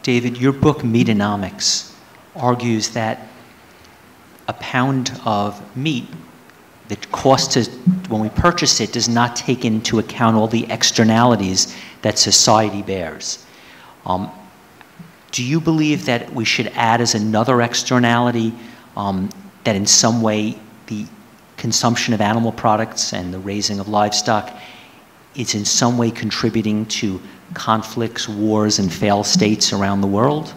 David, your book, Meatonomics, argues that a pound of meat, the cost when we purchase it, does not take into account all the externalities that society bears. Do you believe that we should add as another externality that in some way the consumption of animal products and the raising of livestock is in some way contributing to conflicts, wars, and failed states around the world?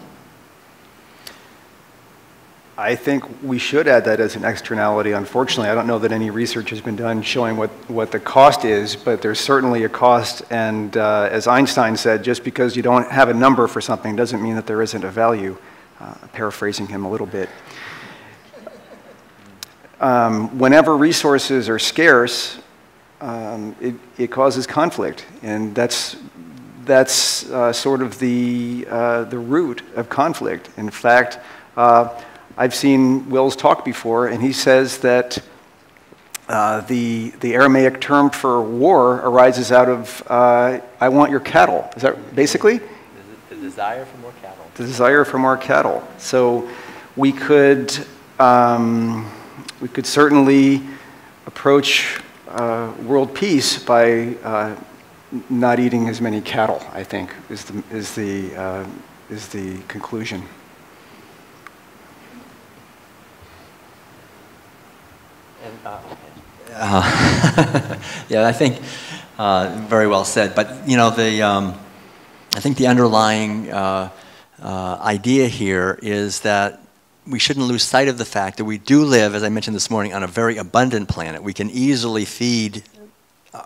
I think we should add that as an externality. Unfortunately, I don't know that any research has been done showing what the cost is, but there's certainly a cost. And as Einstein said, just because you don't have a number for something doesn't mean that there isn't a value. Paraphrasing him a little bit. Whenever resources are scarce, it causes conflict, and that's sort of the root of conflict. In fact, I've seen Wills talk before, and he says that the Aramaic term for war arises out of "I want your cattle." Is that basically the desire for more cattle? The desire for more cattle. So we could certainly approach world peace by not eating as many cattle, I think, is the conclusion. Yeah, I think very well said. But you know, I think the underlying idea here is that we shouldn't lose sight of the fact that we do live, as I mentioned this morning, on a very abundant planet. We can easily feed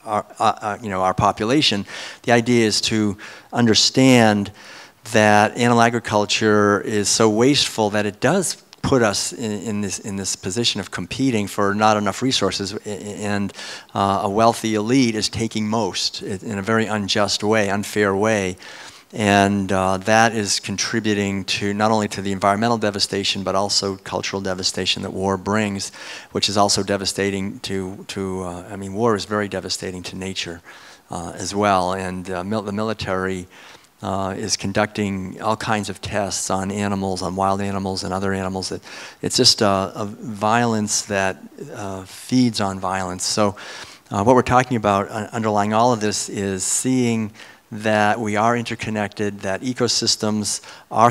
our population. The idea is to understand that animal agriculture is so wasteful that it does put us in this position of competing for not enough resources, and a wealthy elite is taking most in a very unjust way, unfair way. And that is contributing to not only to the environmental devastation, but also cultural devastation that war brings, which is also devastating I mean, war is very devastating to nature as well. And the military is conducting all kinds of tests on animals, on wild animals and other animals. It's just a violence that feeds on violence. So what we're talking about underlying all of this is seeing that we are interconnected, that ecosystems are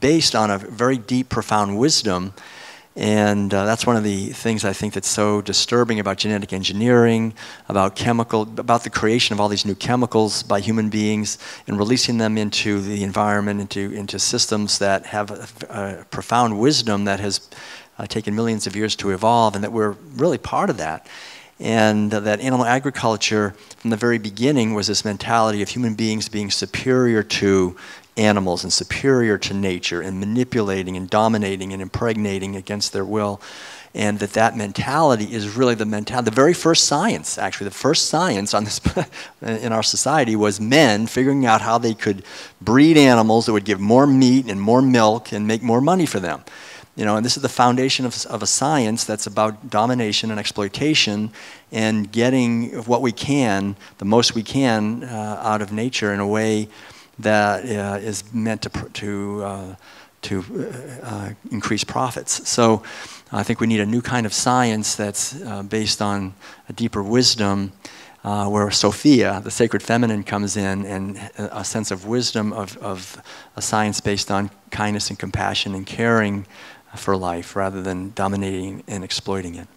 based on a very deep, profound wisdom. And that's one of the things I think that's so disturbing about genetic engineering, about the creation of all these new chemicals by human beings and releasing them into the environment, into systems that have a profound wisdom that has taken millions of years to evolve, and that we're really part of that. And that animal agriculture from the very beginning was this mentality of human beings being superior to animals and superior to nature and manipulating and dominating and impregnating against their will. And that mentality is really the very first science, actually. The first science on this in our society was men figuring out how they could breed animals that would give more meat and more milk and make more money for them. You know, and this is the foundation of a science that's about domination and exploitation and getting what we can, the most we can, out of nature in a way that is meant to increase profits. So I think we need a new kind of science that's based on a deeper wisdom, where Sophia, the sacred feminine, comes in, and a sense of wisdom of a science based on kindness and compassion and caring for life rather than dominating and exploiting it.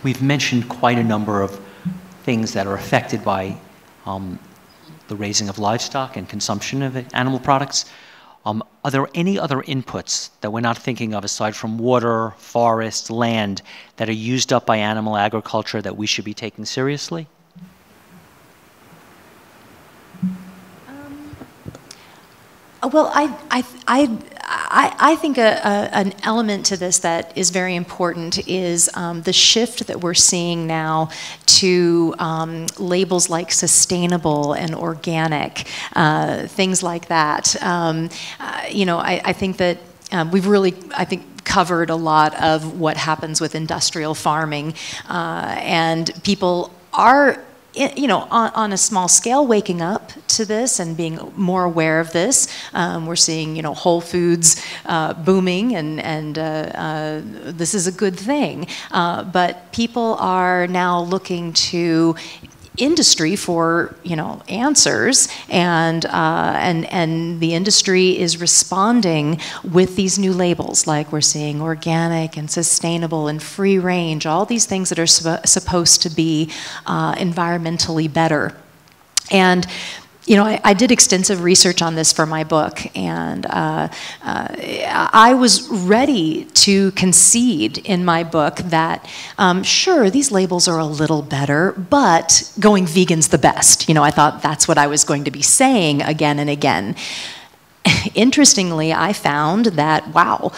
We've mentioned quite a number of things that are affected by the raising of livestock and consumption of animal products. Are there any other inputs that we're not thinking of aside from water, forest, land that are used up by animal agriculture that we should be taking seriously? Well, I think an element to this that is very important is the shift that we're seeing now to labels like sustainable and organic, things like that. You know, I think that we've really, covered a lot of what happens with industrial farming, and people are, you know, on a small scale, waking up to this and being more aware of this. We're seeing, you know, Whole Foods booming, and this is a good thing. But people are now looking to industry for, you know, answers, and the industry is responding with these new labels, like we're seeing organic and sustainable and free range, all these things that are supposed to be environmentally better. And you know, I did extensive research on this for my book, and I was ready to concede in my book that, sure, these labels are a little better, but going vegan's the best. You know, I thought that's what I was going to be saying again and again. Interestingly, I found that, wow,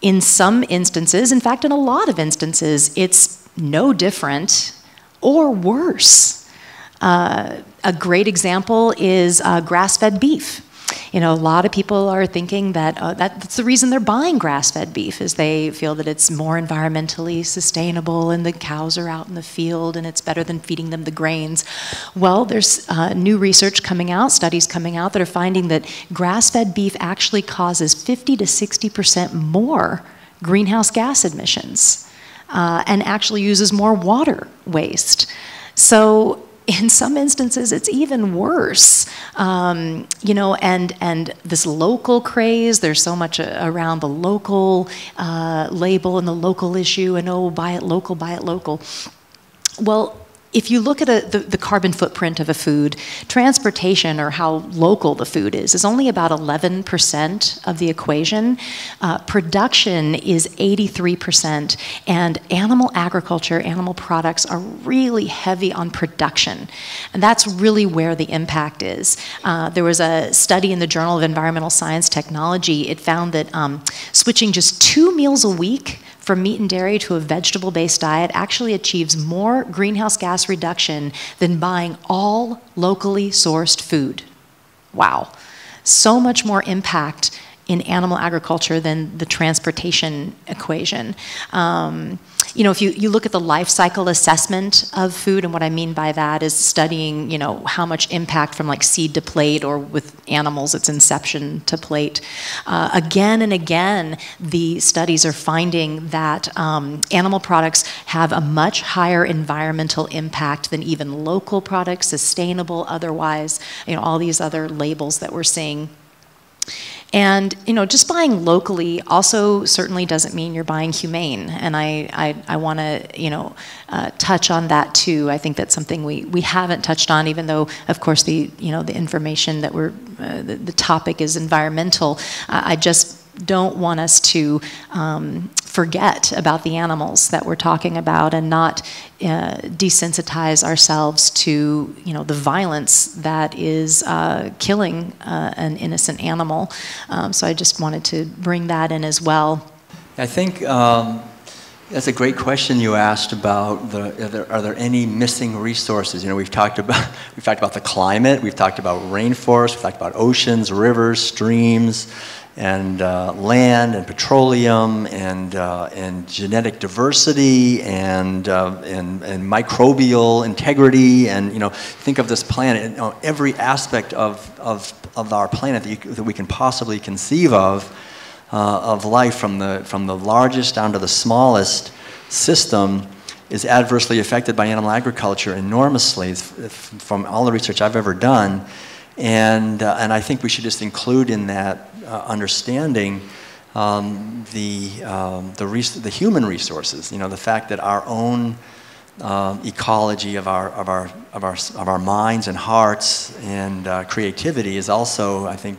in some instances, in fact, in a lot of instances, it's no different or worse. A great example is grass-fed beef. You know, a lot of people are thinking that that's the reason they're buying grass-fed beef, is they feel that it's more environmentally sustainable and the cows are out in the field and it's better than feeding them the grains. Well, there's new research coming out, studies coming out that are finding that grass-fed beef actually causes 50 to 60% more greenhouse gas emissions and actually uses more water waste. So in some instances, it's even worse, you know, and this local craze, there's so much around the local label and the local issue, and oh, buy it local, buy it local. Well, if you look at the carbon footprint of a food, transportation, or how local the food is only about 11% of the equation. Production is 83%, and animal agriculture, animal products are really heavy on production. And that's really where the impact is. There was a study in the Journal of Environmental Science Technology. It found that switching just 2 meals a week from meat and dairy to a vegetable-based diet actually achieves more greenhouse gas reduction than buying all locally sourced food. Wow. So much more impact in animal agriculture than the transportation equation. You know, if you look at the life cycle assessment of food, and what I mean by that is studying, you know, how much impact from like seed to plate, or with animals, it's inception to plate. Again and again, the studies are finding that animal products have a much higher environmental impact than even local products, sustainable, otherwise, you know, all these other labels that we're seeing. And, you know, just buying locally also certainly doesn't mean you're buying humane. And I want to, you know, touch on that too. I think that's something we haven't touched on, even though, of course, the information that the topic is environmental. I just don't want us to forget about the animals that we're talking about, and not desensitize ourselves to, you know, the violence that is killing an innocent animal. So I just wanted to bring that in as well. I think that's a great question you asked about are there any missing resources? You know, we've talked about the climate, we've talked about rainforests, we've talked about oceans, rivers, streams, and land and petroleum and genetic diversity and microbial integrity, and, you know, think of this planet, you know, every aspect of our planet that we can possibly conceive of life, from the largest down to the smallest system, is adversely affected by animal agriculture enormously, from all the research I've ever done. And I think we should just include in that understanding the human resources. You know, the fact that our own ecology of our minds and hearts and creativity is also, I think,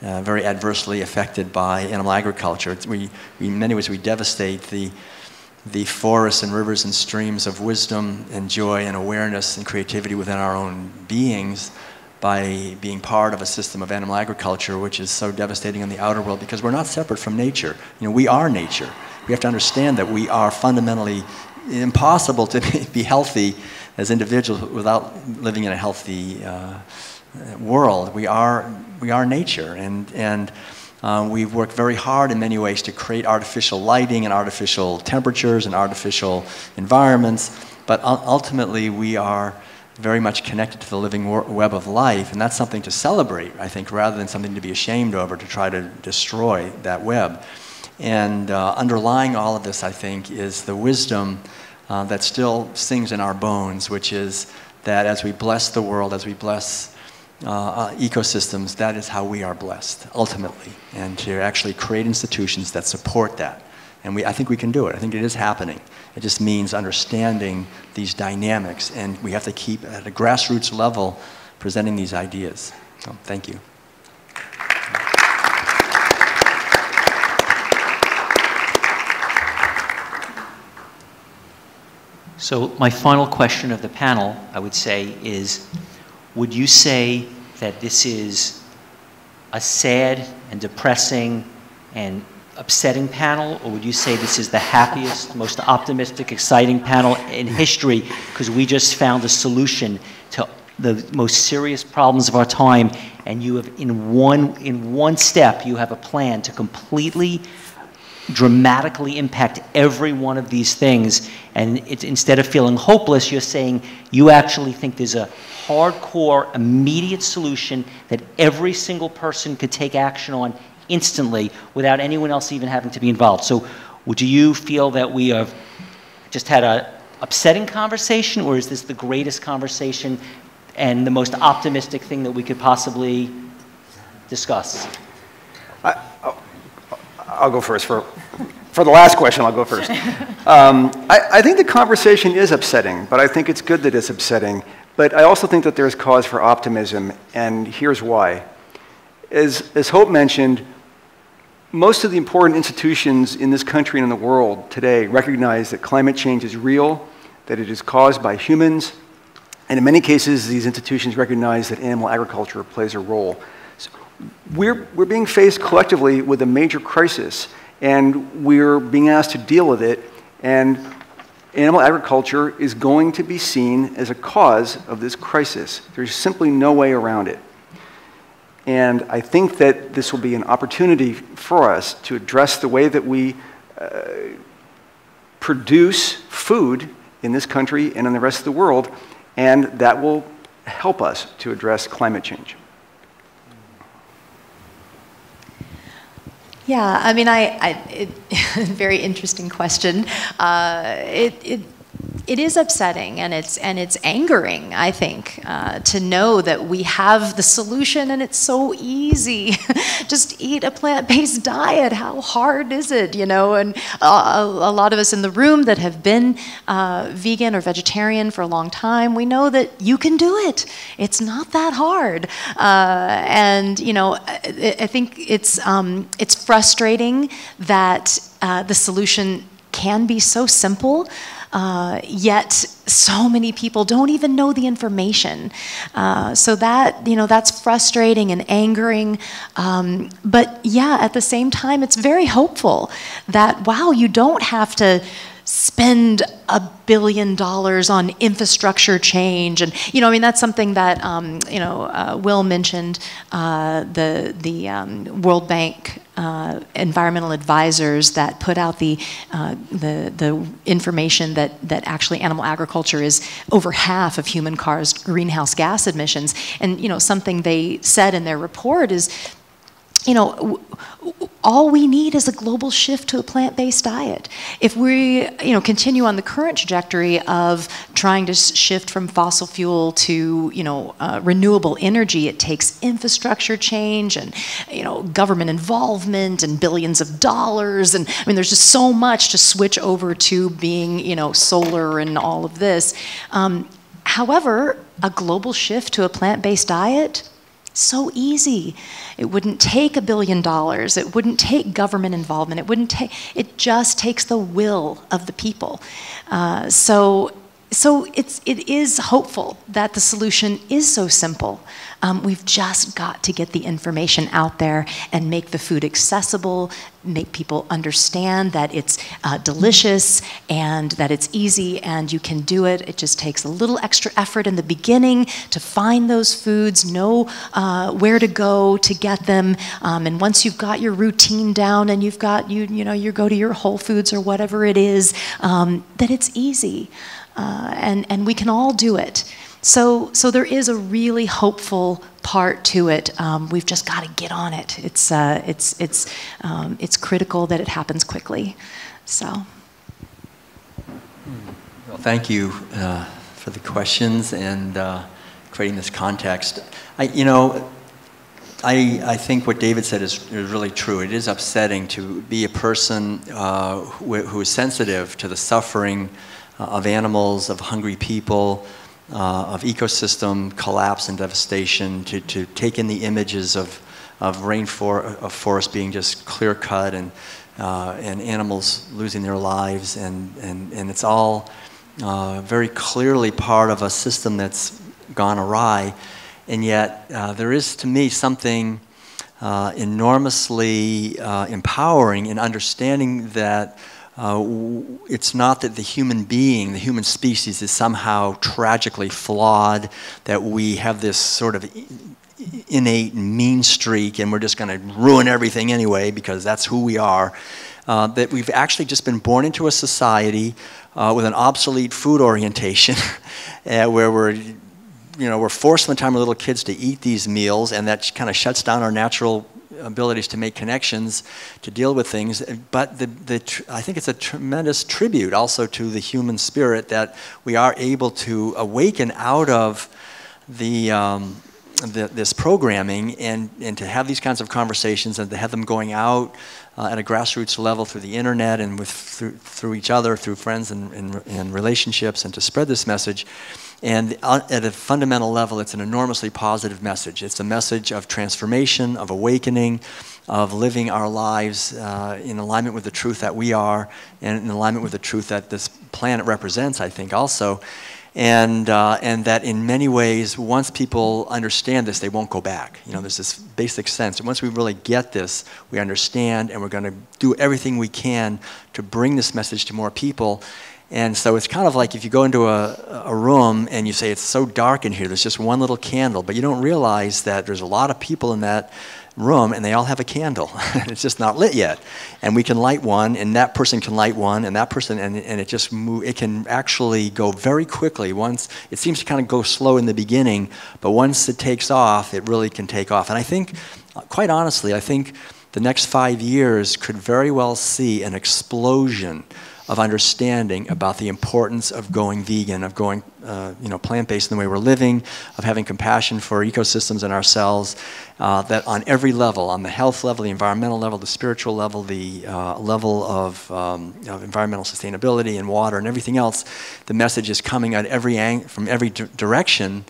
very adversely affected by animal agriculture. In many ways, we devastate the forests and rivers and streams of wisdom and joy and awareness and creativity within our own beings by being part of a system of animal agriculture, which is so devastating in the outer world, because we're not separate from nature. You know, we are nature. We have to understand that we are fundamentally impossible to be healthy as individuals without living in a healthy world. We are nature, and We've worked very hard in many ways to create artificial lighting and artificial temperatures and artificial environments, but ultimately we are very much connected to the living web of life, and that's something to celebrate, I think, rather than something to be ashamed of or to try to destroy that web. And underlying all of this, I think, is the wisdom that still sings in our bones, which is that as we bless the world, as we bless ecosystems, that is how we are blessed, ultimately, and to actually create institutions that support that. And I think we can do it. I think it is happening. It just means understanding these dynamics, and we have to keep at a grassroots level presenting these ideas. So, thank you. So my final question of the panel, I would say, is would you say that this is a sad and depressing and upsetting panel, or would you say this is the happiest, most optimistic, exciting panel in history because we just found a solution to the most serious problems of our time, and you have in one step you have a plan to completely dramatically impact every one of these things, and it's, instead of feeling hopeless, you're saying you actually think there's a hardcore, immediate solution that every single person could take action on instantly without anyone else even having to be involved. So would you feel that we have just had an upsetting conversation, or is this the greatest conversation and the most optimistic thing that we could possibly discuss? I'll go first. For the last question, I'll go first. I think the conversation is upsetting, but I think it's good that it's upsetting. But I also think that there's cause for optimism, and here's why. As Hope mentioned, most of the important institutions in this country and in the world today recognize that climate change is real, that it is caused by humans, and in many cases, these institutions recognize that animal agriculture plays a role. So we're being faced collectively with a major crisis, and we're being asked to deal with it, and animal agriculture is going to be seen as a cause of this crisis. There's simply no way around it. And I think that this will be an opportunity for us to address the way that we produce food in this country and in the rest of the world, and that will help us to address climate change. Yeah, I mean, very interesting question. It is upsetting, and it's angering, I think, to know that we have the solution and it's so easy. Just eat a plant-based diet. How hard is it, you know? And a lot of us in the room that have been vegan or vegetarian for a long time, we know that you can do it. It's not that hard. And you know, I think it's frustrating that the solution can be so simple. Yet so many people don't even know the information. So that, you know, that's frustrating and angering. But yeah, at the same time, it's very hopeful that, wow, you don't have to spend $1 billion on infrastructure change. And, you know, I mean, that's something that, you know, Will mentioned, the World Bank environmental advisors that put out the information that actually animal agriculture is over half of human cars' greenhouse gas emissions. And, you know, something they said in their report is, you know, all we need is a global shift to a plant-based diet. If we, you know, continue on the current trajectory of trying to shift from fossil fuel to, you know, renewable energy, it takes infrastructure change and, you know, government involvement and billions of dollars. And I mean, there's just so much to switch over to being, you know, solar and all of this. However, a global shift to a plant-based diet, so easy. It wouldn't take $1 billion. It wouldn't take government involvement. It just takes the will of the people. So it is hopeful that the solution is so simple. We've just got to get the information out there and make the food accessible make people understand that it's delicious and that it's easy and you can do it. It just takes a little extra effort in the beginning to find those foods, know where to go to get them. And once you've got your routine down and you've got, you go to your Whole Foods or whatever it is, that it's easy. And we can all do it. So there is a really hopeful part to it. We've just got to get on it. It's critical that it happens quickly. So. Well, thank you for the questions and creating this context. I think what David said is really true. It is upsetting to be a person who is sensitive to the suffering of animals, of hungry people, of ecosystem collapse and devastation, to take in the images of forest being just clear cut and animals losing their lives, and it's all very clearly part of a system that's gone awry. And yet there is, to me, something enormously empowering in understanding that it's not that the human being, the human species, is somehow tragically flawed, that we have this sort of innate mean streak and we're just going to ruin everything anyway because that's who we are. That we've actually just been born into a society with an obsolete food orientation where we're forced from the time we're little kids to eat these meals, and that kind of shuts down our natural abilities to make connections, to deal with things. But I think it's a tremendous tribute also to the human spirit that we are able to awaken out of this programming and to have these kinds of conversations and to have them going out at a grassroots level through the internet and through each other, through friends and relationships, and to spread this message. And at a fundamental level, it's an enormously positive message. It's a message of transformation, of awakening, of living our lives in alignment with the truth that we are, and in alignment with the truth that this planet represents, I think, also. And that in many ways, once people understand this, they won't go back. There's this basic sense. And once we really get this, we understand, and we're going to do everything we can to bring this message to more people. And so it's kind of like if you go into a room and you say, it's so dark in here, there's just one little candle, but you don't realize that there's a lot of people in that room and they all have a candle. It's just not lit yet. And we can light one, and that person can light one, and that person, and it just it can actually go very quickly. Once it seems to kind of go slow in the beginning, but once it takes off, it really can take off. And I think, quite honestly, I think the next 5 years could very well see an explosion of understanding about the importance of going vegan, of going plant-based in the way we're living, of having compassion for ecosystems and ourselves, that on every level, on the health level, the environmental level, the spiritual level, the level of environmental sustainability and water and everything else, the message is coming at from every direction.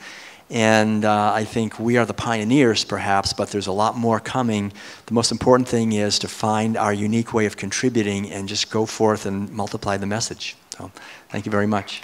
And I think we are the pioneers, perhaps, but there's a lot more coming. The most important thing is to find our unique way of contributing and just go forth and multiply the message. So, thank you very much.